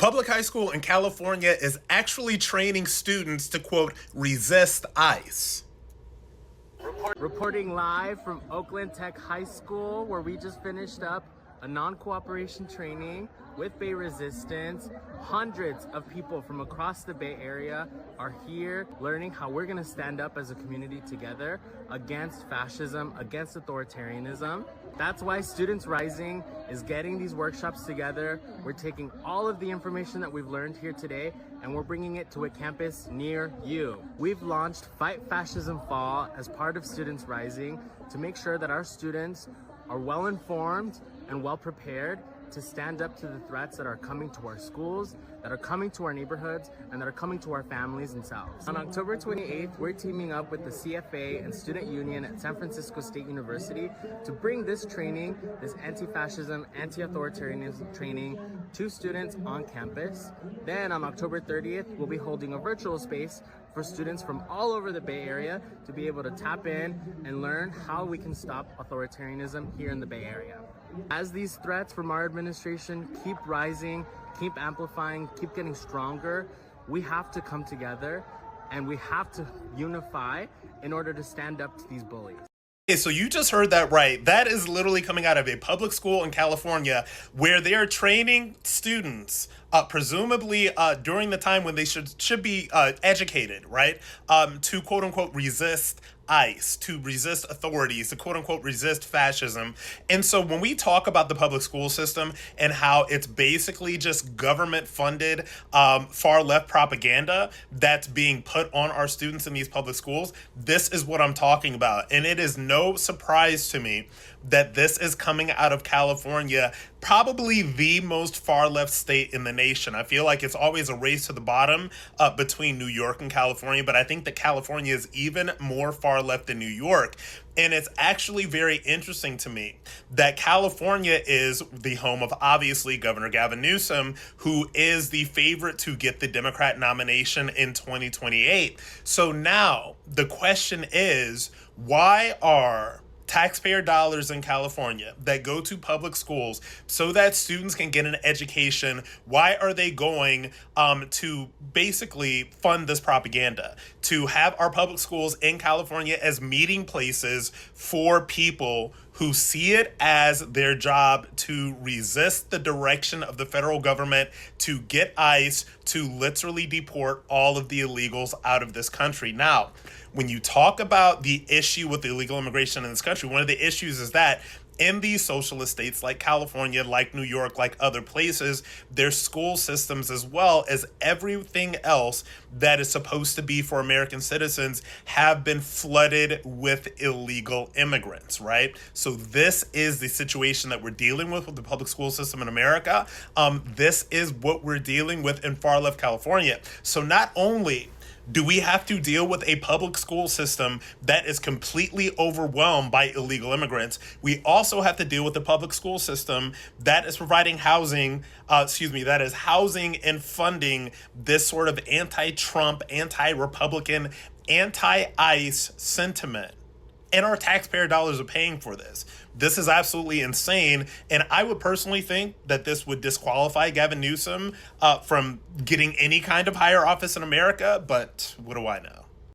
public high school in California is actually training students to, quote, resist ICE. Reporting live from Oakland Tech High School, where we just finished up a non-cooperation training with Bay Resistance. Hundreds of people from across the Bay Area are here learning how we're gonna stand up as a community together against fascism, against authoritarianism. That's why Students Rising is getting these workshops together. We're taking all of the information that we've learned here today and we're bringing it to a campus near you. We've launched Fight Fascism Fall as part of Students Rising to make sure that our students are well informed and well prepared to stand up to the threats that are coming to our schools, that are coming to our neighborhoods, and that are coming to our families themselves. On October 28th, we're teaming up with the CFA and Student Union at San Francisco State University to bring this training, this anti-fascism, anti-authoritarianism training to students on campus. Then on October 30th, we'll be holding a virtual space for students from all over the Bay Area to be able to tap in and learn how we can stop authoritarianism here in the Bay Area. As these threats from our administration keep rising, keep amplifying, keep getting stronger, we have to come together and we have to unify in order to stand up to these bullies. Okay, so you just heard that right. That is literally coming out of a public school in California where they are training students, presumably during the time when they should be educated, right? To quote unquote resist ICE, to resist authorities, to quote unquote resist fascism. And so when we talk about the public school system and how it's basically just government funded far left propaganda that's being put on our students in these public schools, this is what I'm talking about. And it is no surprise to me that this is coming out of California, probably the most far left state in the nation. I feel like it's always a race to the bottom between New York and California, but I think that California is even more far left than New York. And it's actually very interesting to me that California is the home of, obviously, Governor Gavin Newsom, who is the favorite to get the Democrat nomination in 2028. So now the question is, why are taxpayer dollars in California that go to public schools so that students can get an education, why are they going to basically fund this propaganda? To have our public schools in California as meeting places for people who see it as their job to resist the direction of the federal government, to get ICE, to literally deport all of the illegals out of this country. Now, when you talk about the issue with illegal immigration in this country, one of the issues is that in these socialist states like California, like New York, like other places, their school systems, as well as everything else that is supposed to be for American citizens, have been flooded with illegal immigrants, right? So this is the situation that we're dealing with the public school system in America. This is what we're dealing with in far left California. So not only do we have to deal with a public school system that is completely overwhelmed by illegal immigrants, we also have to deal with the public school system that is providing housing, that is housing and funding this sort of anti-Trump, anti-Republican, anti-ICE sentiment. And our taxpayer dollars are paying for this. This is absolutely insane. And I would personally think that this would disqualify Gavin Newsom from getting any kind of higher office in America. But what do I know?